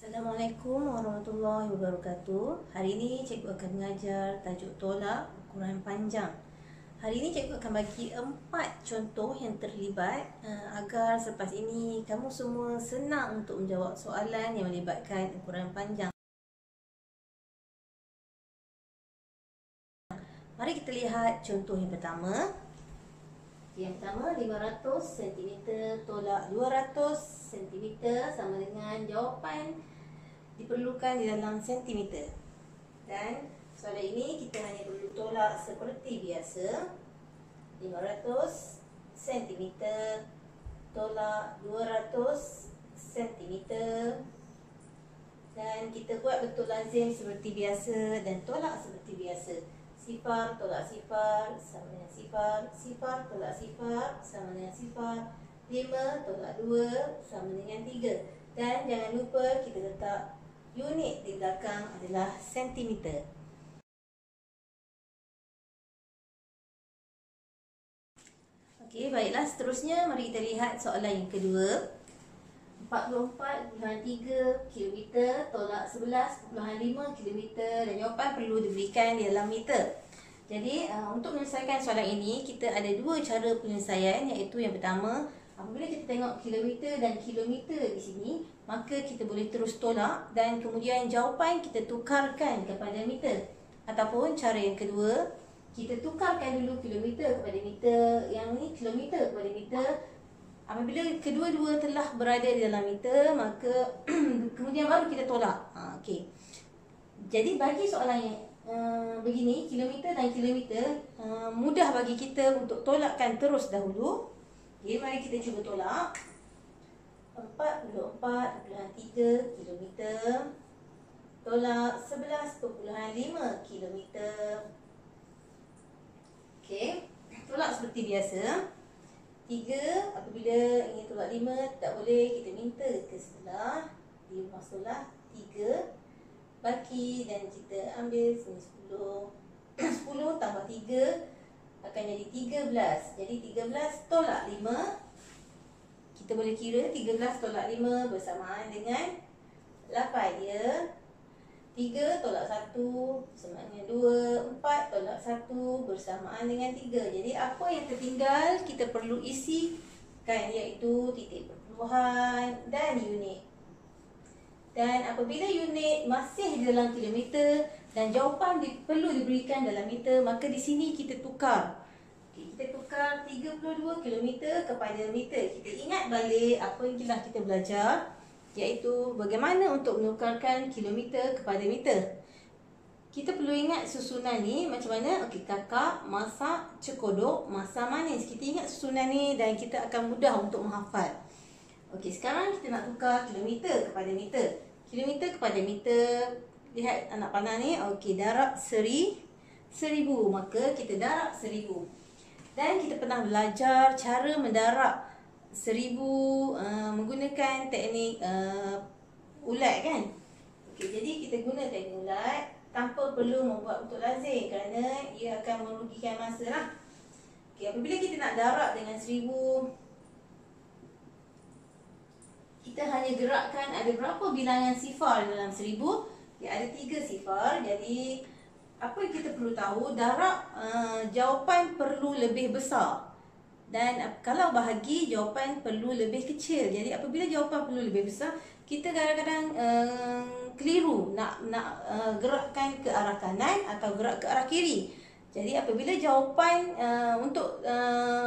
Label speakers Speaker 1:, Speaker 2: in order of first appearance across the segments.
Speaker 1: Assalamualaikum warahmatullahi wabarakatuh. Hari ini cikgu akan mengajar tajuk tolak ukuran panjang. Hari ini cikgu akan bagi 4 contoh yang terlibat agar selepas ini kamu semua senang untuk menjawab soalan yang melibatkan ukuran panjang. Mari kita lihat contoh yang pertama. Yang pertama, 500 cm tolak 200 cm sama dengan jawapan diperlukan di dalam sentimeter. Dan soalan ini kita hanya perlu tolak seperti biasa. 500 cm tolak 200 cm. Dan kita buat betul lazim seperti biasa dan tolak seperti biasa. Sifar tolak sifar sama dengan sifar. Sifar tolak sifar sama dengan sifar. 5 tolak 2 sama dengan 3. Dan jangan lupa kita letak unit di belakang adalah sentimeter. Okey, baiklah, seterusnya mari kita lihat soalan yang kedua. 44.3 km tolak 11.5 km dan jawapan perlu diberikan di dalam meter. Jadi untuk menyelesaikan soalan ini kita ada dua cara penyelesaian, iaitu yang pertama, apabila kita tengok kilometer dan kilometer di sini, maka kita boleh terus tolak dan kemudian jawapan kita tukarkan kepada meter. Ataupun cara yang kedua, kita tukarkan dulu kilometer kepada meter, yang ni kilometer kepada meter. Apabila kedua-dua telah berada di dalam meter, maka kemudian baru kita tolak. Okey. Jadi bagi soalan yang begini, kilometer dan kilometer, mudah bagi kita untuk tolakkan terus dahulu. Okey, mari kita cuba tolak. 44.3 km tolak 11.5 km. Okey, tolak seperti biasa. 3, apabila ingin tolak 5, tak boleh, kita minta ke sebelah. 5 masuklah 3 baki dan kita ambil sini 10. 10 tambah 3 akan jadi 13. Jadi 13 tolak 5. Kita boleh kira 13 tolak 5 bersamaan dengan 8 ya. 3 tolak 1 sama dengan 2. 4 tolak 1 bersamaan dengan 3. Jadi apa yang tertinggal kita perlu isikan, iaitu titik perpuluhan dan unit. Dan apabila unit masih di dalam kilometer dan jawapan perlu diberikan dalam meter, maka di sini kita tukar. Kita tukar 32 km kepada meter. Kita ingat balik apa yang telah kita belajar, iaitu bagaimana untuk menukarkan kilometer kepada meter. Kita perlu ingat susunan ni macam mana. Okey, kakak masak cekodok, masak manis. Kita ingat susunan ni dan kita akan mudah untuk menghafal. Okey, sekarang kita nak tukar kilometer kepada meter. Kilometer kepada meter, lihat anak panah ni. Okey, darab 1000. Maka kita darab 1000. Dan kita pernah belajar cara mendarab 1000 menggunakan teknik ulat kan. Okey, jadi kita guna teknik ulat tanpa perlu membuat betul lazim kerana ia akan merugikan masa lah. Okey, apabila kita nak darab dengan 1000, kita hanya gerakkan, ada berapa bilangan sifar dalam 1000? Ya, ada 3 sifar. Jadi apa yang kita perlu tahu, darab jawapan perlu lebih besar. Dan kalau bahagi, jawapan perlu lebih kecil. Jadi apabila jawapan perlu lebih besar, kita kadang-kadang keliru nak gerakkan ke arah kanan atau gerak ke arah kiri. Jadi apabila jawapan untuk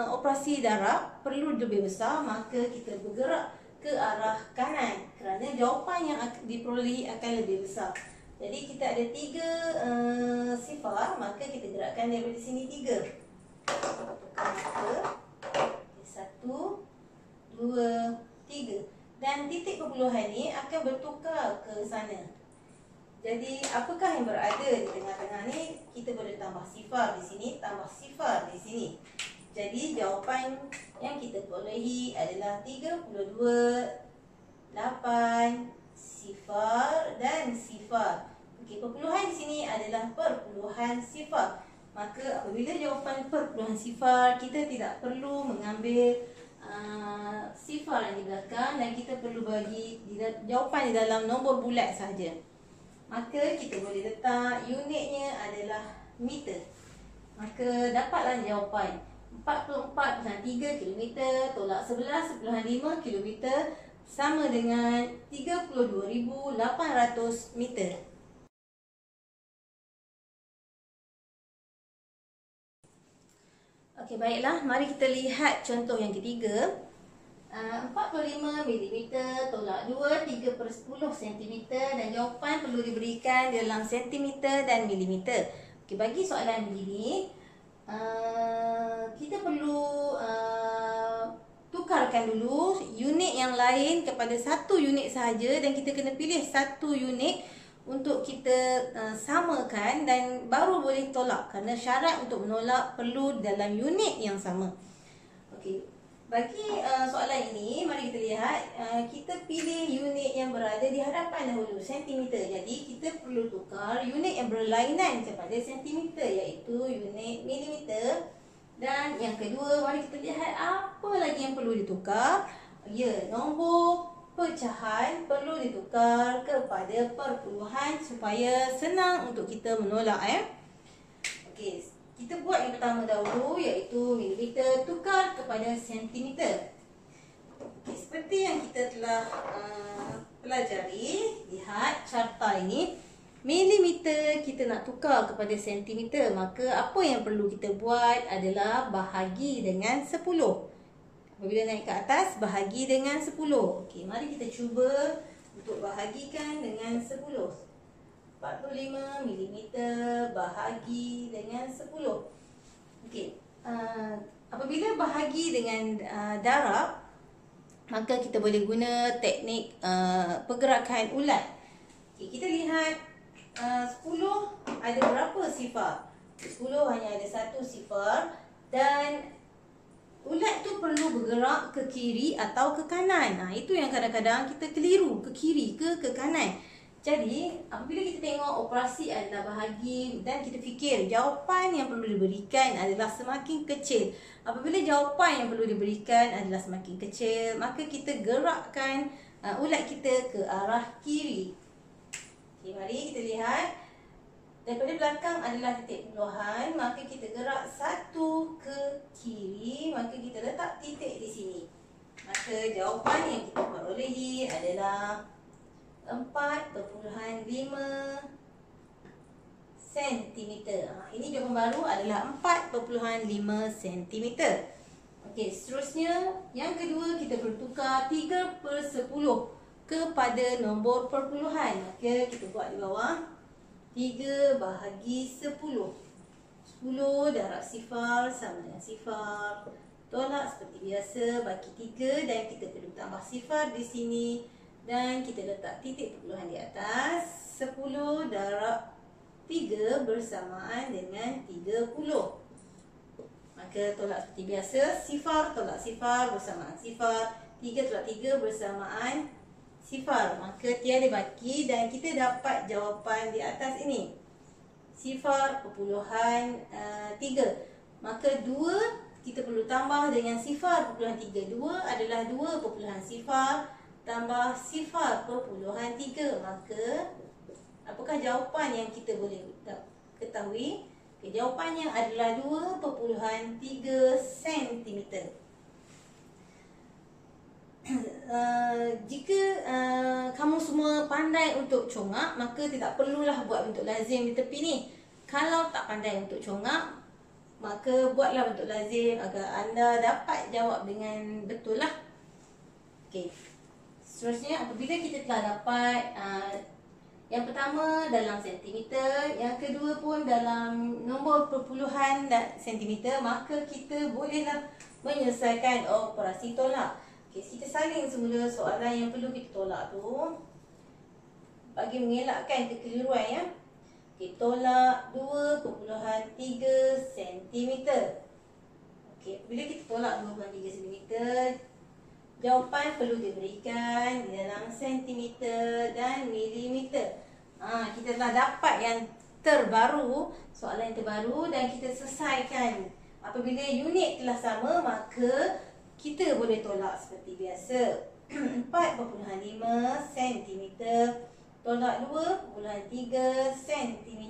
Speaker 1: operasi darab perlu lebih besar, maka kita bergerak ke arah kanan kerana jawapan yang diperolehi akan lebih besar. Jadi kita ada 3 sifar, maka kita gerakkan daripada sini 3. Maka 1, 2, 3. Dan titik perpuluhan ni akan bertukar ke sana. Jadi apakah yang berada di tengah-tengah ni? Kita boleh tambah sifar di sini, tambah sifar di sini. Jadi jawapan yang kita perolehi adalah 32, 8, sifar dan sifar. Okey, perpuluhan di sini adalah perpuluhan sifar. Maka apabila jawapan perpuluhan sifar, kita tidak perlu mengambil sifar yang di belakang dan kita perlu bagi jawapan di dalam nombor bulat sahaja. Maka kita boleh letak unitnya adalah meter. Maka dapatlah jawapan 44.3 km tolak 11.5 km sama dengan 32,800 meter. Okey, baiklah. Mari kita lihat contoh yang ketiga. 45 mm tolak 2, 3/10 cm dan jawapan perlu diberikan dalam sentimeter dan milimeter. Okey, bagi soalan begini, kita perlu tukarkan dulu unit yang lain kepada satu unit sahaja dan kita kena pilih satu unit untuk kita samakan dan baru boleh tolak, kerana syarat untuk menolak perlu dalam unit yang sama. Okey, bagi soalan ini mari kita lihat, kita pilih unit yang berada di hadapan dahulu, sentimeter. Jadi kita perlu tukar unit yang berlainan kepada sentimeter, iaitu unit milimeter. Dan yang kedua, mari kita lihat apa lagi yang perlu ditukar. Ya, nombor pecahan perlu ditukar kepada perpuluhan supaya senang untuk kita menolak. Okey, kita buat yang pertama dahulu, iaitu milimeter tukar kepada sentimeter. Okey, seperti yang kita telah pelajari, lihat carta ini. Milimeter kita nak tukar kepada sentimeter, maka apa yang perlu kita buat adalah bahagi dengan 10. Apabila naik ke atas, bahagi dengan 10. Okey, mari kita cuba untuk bahagikan dengan 10. 45 mm bahagi dengan 10. Okey, apabila bahagi dengan darab, maka kita boleh guna teknik pergerakan ulat. Okey, kita lihat 10 ada berapa sifar? 10 hanya ada satu sifar dan ulat tu perlu bergerak ke kiri atau ke kanan. Itu yang kadang-kadang kita keliru, ke kiri ke kanan. Jadi, apabila kita tengok operasi adalah bahagi dan kita fikir jawapan yang perlu diberikan adalah semakin kecil. Apabila jawapan yang perlu diberikan adalah semakin kecil, maka kita gerakkan ulat kita ke arah kiri. Okay, mari kita lihat. Daripada belakang adalah titik puluhan, maka kita gerak satu ke kiri, maka kita letak titik di sini. Maka jawapan yang kita perolehi adalah 4.5 cm. Ini jawapan baru adalah 4.5 cm. Okey, seterusnya yang kedua kita perlu tukar 3/10 kepada nombor perpuluhan. Maka kita buat di bawah 3 bahagi 10. 10 darab sifar sama dengan sifar. Tolak seperti biasa, bagi 3 dan kita perlu tambah sifar di sini. Dan kita letak titik perpuluhan di atas. 10 darab 3 bersamaan dengan 30. Maka tolak seperti biasa, sifar tolak sifar bersamaan sifar. 3 tolak 3 bersamaan sifar. Maka tiada baki dan kita dapat jawapan di atas ini. Sifar perpuluhan 3. Maka 2 kita perlu tambah dengan sifar perpuluhan 3. 2 adalah 2 perpuluhan sifar tambah sifar perpuluhan 3. Maka apakah jawapan yang kita boleh ketahui? Jawapannya adalah 2.3 cm. Jika kamu semua pandai untuk congak, maka tidak perlulah buat bentuk lazim di tepi ni. Kalau tak pandai untuk congak, maka buatlah bentuk lazim agar anda dapat jawab dengan betul lah. Okey. Seterusnya, apabila kita telah dapat yang pertama dalam sentimeter, yang kedua pun dalam nombor perpuluhan sentimeter, maka kita bolehlah menyelesaikan operasi tolak. Okay, kita salin semula soalan yang perlu kita tolak tu bagi mengelakkan kekeliruan ya. Okay, tolak 2.3 cm. Okay, bila kita tolak 2.3 cm, jawapan perlu diberikan di dalam sentimeter dan milimeter. Kita telah dapat yang terbaru, soalan yang terbaru, dan kita selesaikan. Apabila unit telah sama, maka kita boleh tolak seperti biasa. 4.5 cm tolak 2.3 cm.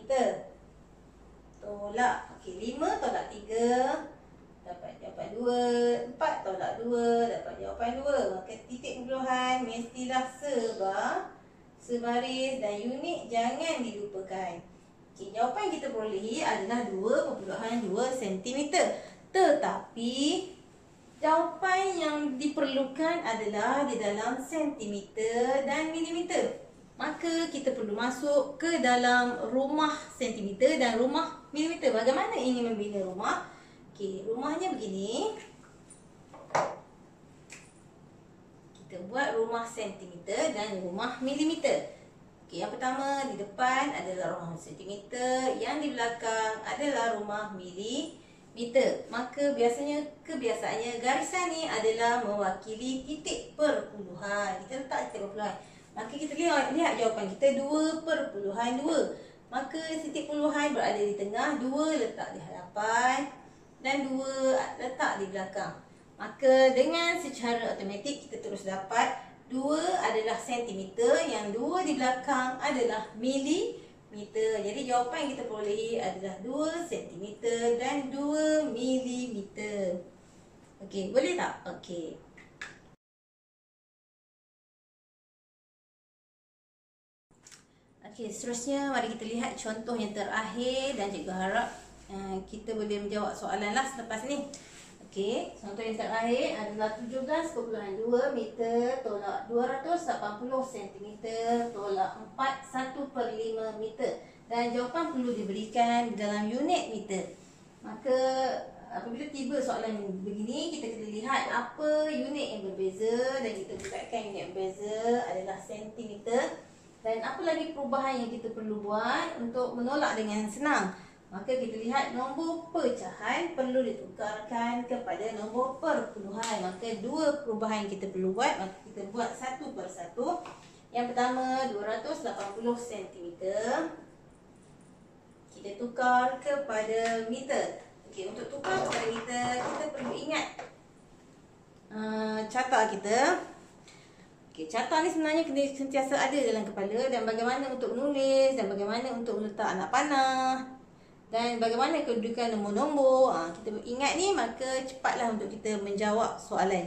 Speaker 1: Tolak. Okey, 5 tolak 3 dapat jawapan 2. 4 tolak 2 dapat jawapan 2. Maka titik perpuluhan mestilah sebaris dan unit jangan dilupakan. Okey, jawapan yang kita perolehi adalah 2.2 cm. Tetapi jawapan yang diperlukan adalah di dalam sentimeter dan milimeter. Maka kita perlu masuk ke dalam rumah sentimeter dan rumah milimeter. Bagaimana ingin membina rumah? Okey, rumahnya begini. Kita buat rumah sentimeter dan rumah milimeter. Okey, yang pertama di depan adalah rumah sentimeter, yang di belakang adalah rumah milimeter. Maka kebiasaannya garisan ni adalah mewakili titik perpuluhan. Kita letak titik perpuluhan. Maka kita lihat jawapan kita 2.2. Maka titik perpuluhan berada di tengah, 2 letak di hadapan dan 2 letak di belakang. Maka dengan secara automatik kita terus dapat 2 adalah sentimeter, yang 2 di belakang adalah milimeter. Jadi jawapan yang kita perolehi adalah 2 sentimeter dan 2 milimeter. Okey, boleh tak? Okey. Okey, seterusnya mari kita lihat contoh yang terakhir dan cikgu harap kita boleh menjawab soalan lah selepas ni. Okey, contoh yang terakhir adalah 17.2 meter tolak 280 cm tolak 4 1/5 meter. Dan jawapan perlu diberikan dalam unit meter. Maka apabila tiba soalan begini, kita kena lihat apa unit yang berbeza dan kita buatkan unit yang berbeza adalah sentimeter. Dan apa lagi perubahan yang kita perlu buat untuk menolak dengan senang? Maka kita lihat nombor pecahan perlu ditukarkan kepada nombor perpuluhan. Maka dua perubahan yang kita perlu buat. Maka kita buat satu persatu. Yang pertama 280 cm. Kita tukar kepada meter. Okey, untuk tukar kepada meter kita perlu ingat carta kita. Okey, carta ni sebenarnya kena sentiasa ada dalam kepala, dan bagaimana untuk menulis, dan bagaimana untuk meletak anak panah, dan bagaimana kedudukan nombor-nombor. Kita ingat ni, maka cepatlah untuk kita menjawab soalan.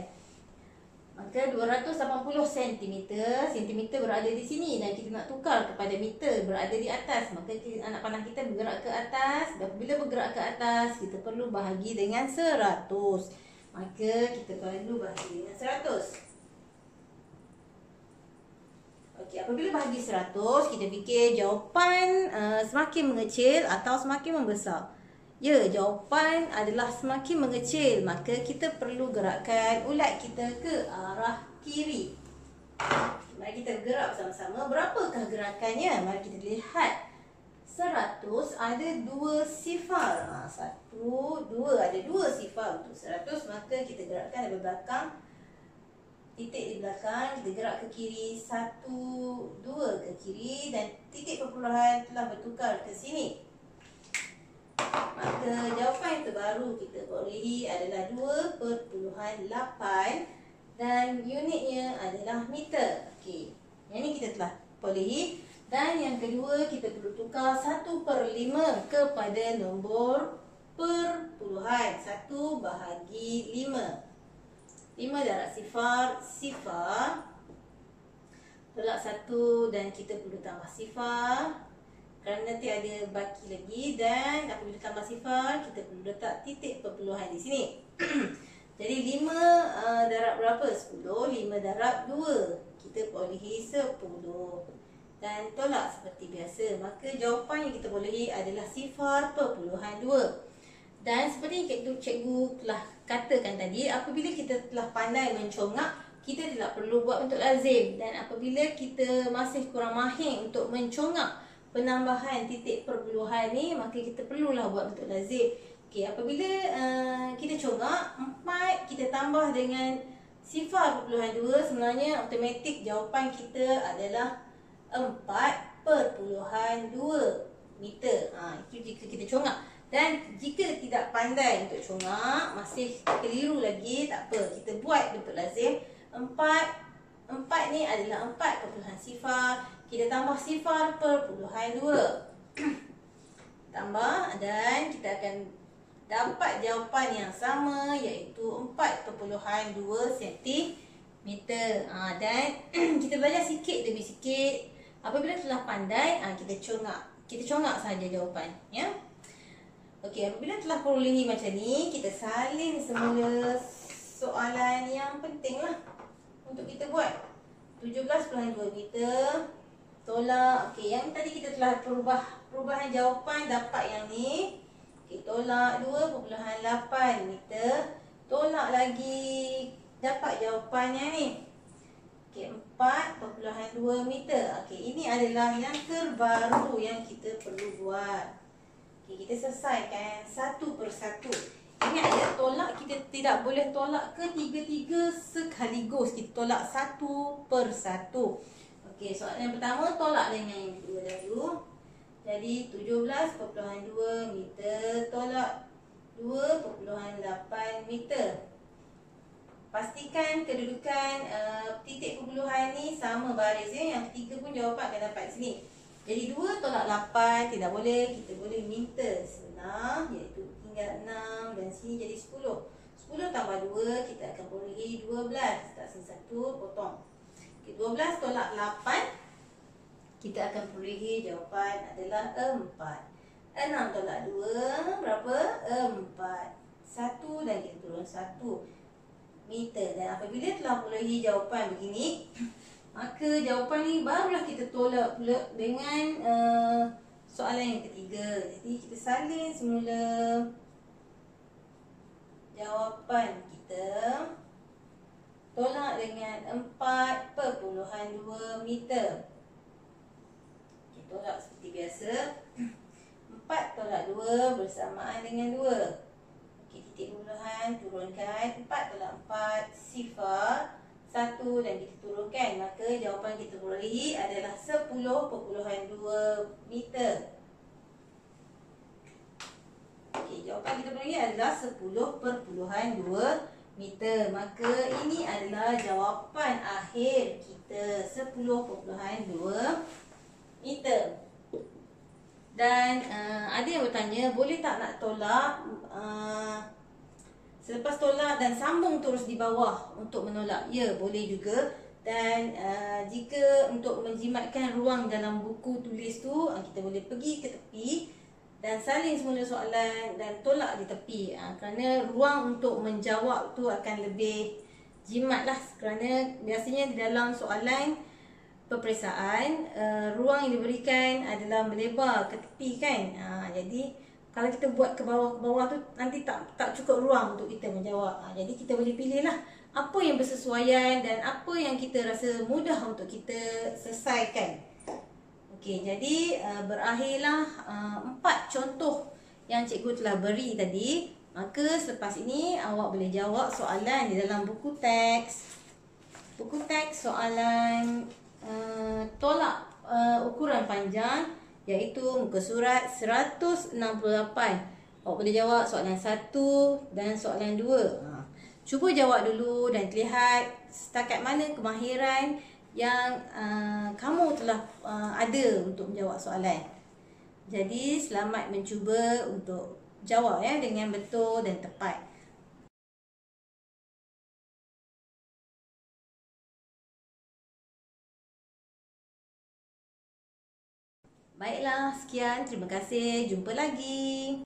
Speaker 1: Maka 280 cm, sentimeter berada di sini dan kita nak tukar kepada meter berada di atas. Maka anak panah kita bergerak ke atas, dan bila bergerak ke atas, kita perlu bahagi dengan 100. Maka kita perlu bahagi dengan 100. Okey, apabila bahagi 100, kita fikir jawapan semakin mengecil atau semakin membesar. Ya, jawapan adalah semakin mengecil. Maka kita perlu gerakkan ulat kita ke arah kiri. Mari kita gerak bersama-sama. Berapakah gerakannya? Mari kita lihat. 100 ada 2 sifar. 1, 2. Ada 2 sifar untuk 100. Maka kita gerakkan dari belakang. Titik di belakang, kita gerak ke kiri, 1, 2 ke kiri, dan titik perpuluhan telah bertukar ke sini. Maka jawapan yang terbaru kita perolehi adalah 2.8 dan unitnya adalah meter. Okey, yang ini kita telah perolehi. Dan yang kedua, kita perlu tukar 1/5 kepada nombor perpuluhan. 1 bahagi 5. 5 darab sifar tolak 1, dan kita perlu tambah sifar kerana nanti ada baki lagi. Dan apabila tambah sifar, kita perlu letak titik perpuluhan di sini. Jadi 5 darab berapa? 10. 5 darab 2, kita perolehi 10. Dan tolak seperti biasa. Maka jawapan yang kita perolehi adalah sifar perpuluhan 2. Dan seperti yang cikgu telah katakan tadi, apabila kita telah pandai mencongak, kita tidak perlu buat bentuk lazim. Dan apabila kita masih kurang mahir untuk mencongak penambahan titik perpuluhan ni, maka kita perlulah buat bentuk lazim. Okey, apabila kita congak 4, kita tambah dengan sifar perpuluhan 2, sebenarnya automatik jawapan kita adalah 4.2 meter. Itu jika kita congak. Dan jika tidak pandai untuk congak, masih keliru lagi, tak apa. Kita buat bentuk lazim. 4 ni adalah 4.0. Kita tambah 0.2. Tambah dan kita akan dapat jawapan yang sama, iaitu 4.2 cm. Dan kita belajar sikit demi sikit. Apabila telah pandai, kita congak saja jawapan, ya. Okey, apabila telah perolehi macam ni, kita salin semula soalan yang penting lah untuk kita buat. 17.2 meter tolak. Okey, yang tadi kita telah perubahan jawapan, dapat yang ni. Okey, tolak 2.8 meter. Tolak lagi, dapat jawapannya ni. Okey, 4.2 meter. Okey, ini adalah yang terbaru yang kita perlu buat. Okay, kita selesaikan satu persatu. Ingat ya, tolak kita tidak boleh tolak ketiga-tiga sekaligus. Kita tolak satu persatu. Okey, soalan yang pertama tolak dengan yang kedua dahulu. Jadi 17.2 meter tolak 2.8 meter. Pastikan kedudukan titik perpuluhan ni sama baris, ya. Yang ketiga pun jawapan akan dapat sini. Jadi 2 tolak 8 tidak boleh. Kita boleh minta senang, iaitu tinggal 6 dan sini jadi 10. 10 tambah 2 kita akan perolehi 12. Tak satu potong. Okay, 12 tolak 8 kita akan perolehi jawapan adalah 4. 6 tolak 2 berapa? 4. 1 dan kita turun 1 meter. Dan apabila telah perolehi jawapan begini, maka jawapan ni barulah kita tolak pula dengan soalan yang ketiga. Jadi kita salin semula jawapan kita. Tolak dengan 4.2 meter. Kita tolak seperti biasa. 4 tolak 2 bersamaan dengan 2. Okey, titik perpuluhan turunkan. 4 tolak 4 0. 1 dan kita turunkan, maka jawapan kita perolehi adalah 10.2 meter. Okey, jawapan kita perolehi adalah 10.2 meter. Maka ini adalah jawapan akhir kita, 10.2 meter. Dan ada yang bertanya, boleh tak nak tolak selepas tolak dan sambung terus di bawah untuk menolak? Ya, boleh juga. Dan jika untuk menjimatkan ruang dalam buku tulis tu, kita boleh pergi ke tepi dan salin semula soalan dan tolak di tepi. Kerana ruang untuk menjawab tu akan lebih jimat lah. Kerana biasanya di dalam soalan peperiksaan, ruang yang diberikan adalah melebar ke tepi, kan. Jadi kalau kita buat ke bawah tu, nanti tak cukup ruang untuk kita menjawab. Jadi kita boleh pilih lah apa yang bersesuaian dan apa yang kita rasa mudah untuk kita selesaikan. Okey, jadi berakhirlah 4 contoh yang cikgu telah beri tadi. Maka selepas ini awak boleh jawab soalan di dalam buku teks. Buku teks soalan tolak ukuran panjang, iaitu muka surat 168. Awak boleh jawab soalan 1 dan soalan 2. Cuba jawab dulu dan lihat setakat mana kemahiran yang kamu telah ada untuk menjawab soalan. Jadi selamat mencuba untuk jawab, ya, dengan betul dan tepat. Baiklah, sekian. Terima kasih. Jumpa lagi.